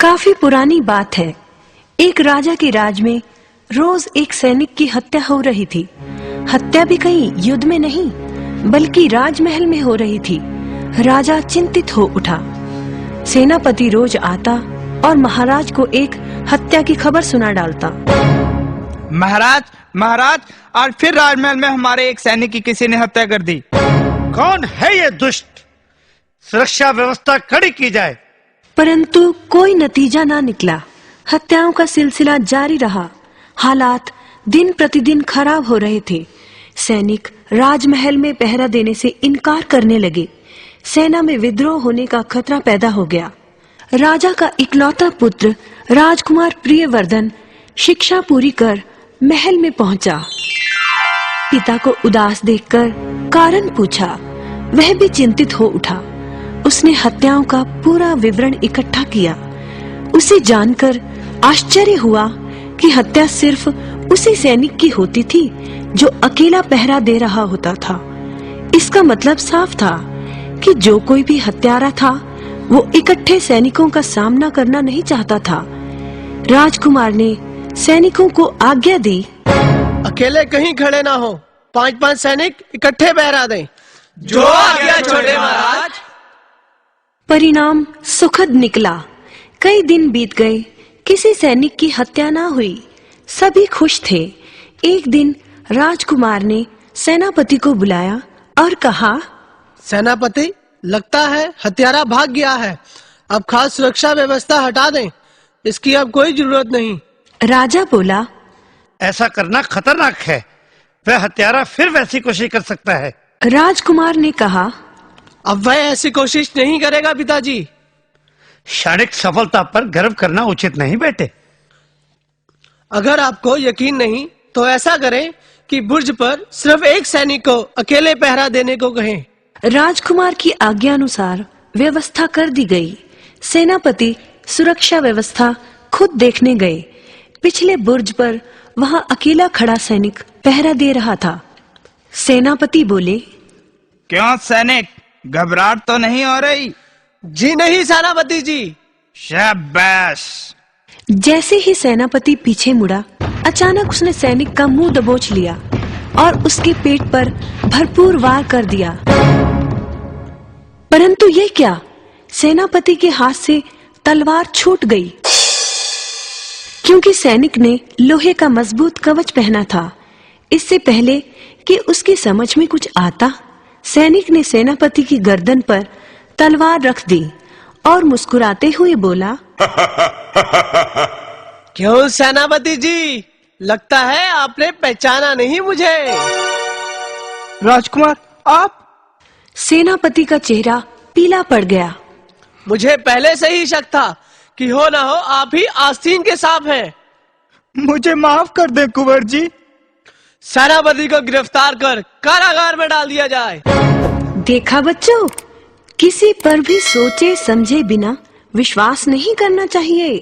काफी पुरानी बात है। एक राजा के राज में रोज एक सैनिक की हत्या हो रही थी। हत्या भी कहीं युद्ध में नहीं बल्कि राजमहल में हो रही थी। राजा चिंतित हो उठा। सेनापति रोज आता और महाराज को एक हत्या की खबर सुना डालता। महाराज, आज फिर राजमहल में हमारे एक सैनिक की किसी ने हत्या कर दी। कौन है ये दुष्ट? सुरक्षा व्यवस्था कड़ी की जाए। परंतु कोई नतीजा ना निकला। हत्याओं का सिलसिला जारी रहा। हालात दिन प्रतिदिन खराब हो रहे थे। सैनिक राजमहल में पहरा देने से इनकार करने लगे। सेना में विद्रोह होने का खतरा पैदा हो गया। राजा का इकलौता पुत्र राजकुमार प्रियवर्धन शिक्षा पूरी कर महल में पहुंचा। पिता को उदास देखकर कारण पूछा। वह भी चिंतित हो उठा। उसने हत्याओं का पूरा विवरण इकट्ठा किया। उसे जानकर आश्चर्य हुआ कि हत्या सिर्फ उसी सैनिक की होती थी जो अकेला पहरा दे रहा होता था। इसका मतलब साफ था कि जो कोई भी हत्यारा था वो इकट्ठे सैनिकों का सामना करना नहीं चाहता था। राजकुमार ने सैनिकों को आज्ञा दी, अकेले कहीं खड़े ना हो, 5-5 सैनिक इकट्ठे पहरा दें। जो आज्ञा छोटे महाराज। परिणाम सुखद निकला। कई दिन बीत गए, किसी सैनिक की हत्या ना हुई। सभी खुश थे। एक दिन राजकुमार ने सेनापति को बुलाया और कहा, सेनापति, लगता है हत्यारा भाग गया है। अब खास सुरक्षा व्यवस्था हटा दें। इसकी अब कोई जरूरत नहीं। राजा बोला, ऐसा करना खतरनाक है। वह हत्यारा फिर वैसी कोशिश कर सकता है। राजकुमार ने कहा, अब वह ऐसी कोशिश नहीं करेगा पिताजी। क्षणिक सफलता पर गर्व करना उचित नहीं बेटे। अगर आपको यकीन नहीं तो ऐसा करें कि बुर्ज पर सिर्फ एक सैनिक को अकेले पहरा देने को कहें। राजकुमार की आज्ञानुसार व्यवस्था कर दी गई। सेनापति सुरक्षा व्यवस्था खुद देखने गए। पिछले बुर्ज पर वहां अकेला खड़ा सैनिक पहरा दे रहा था। सेनापति बोले, क्यों सैनिक, घबराहट तो नहीं हो रही? जी नहीं सेनापति जी। शाबाश। जैसे ही सेनापति पीछे मुड़ा, अचानक उसने सैनिक का मुंह दबोच लिया और उसके पेट पर भरपूर वार कर दिया। परंतु ये क्या, सेनापति के हाथ से तलवार छूट गई। क्योंकि सैनिक ने लोहे का मजबूत कवच पहना था। इससे पहले कि उसकी समझ में कुछ आता, सैनिक ने सेनापति की गर्दन पर तलवार रख दी और मुस्कुराते हुए बोला, क्यों सेनापति जी, लगता है आपने पहचाना नहीं मुझे। राजकुमार, आप? सेनापति का चेहरा पीला पड़ गया। मुझे पहले से ही शक था कि हो ना हो आप ही आस्तीन के सांप हैं। मुझे माफ कर दे कुंवर जी। सेनापति को गिरफ्तार कर कारागार में डाल दिया जाए। देखा बच्चों, किसी पर भी सोचे समझे बिना विश्वास नहीं करना चाहिए।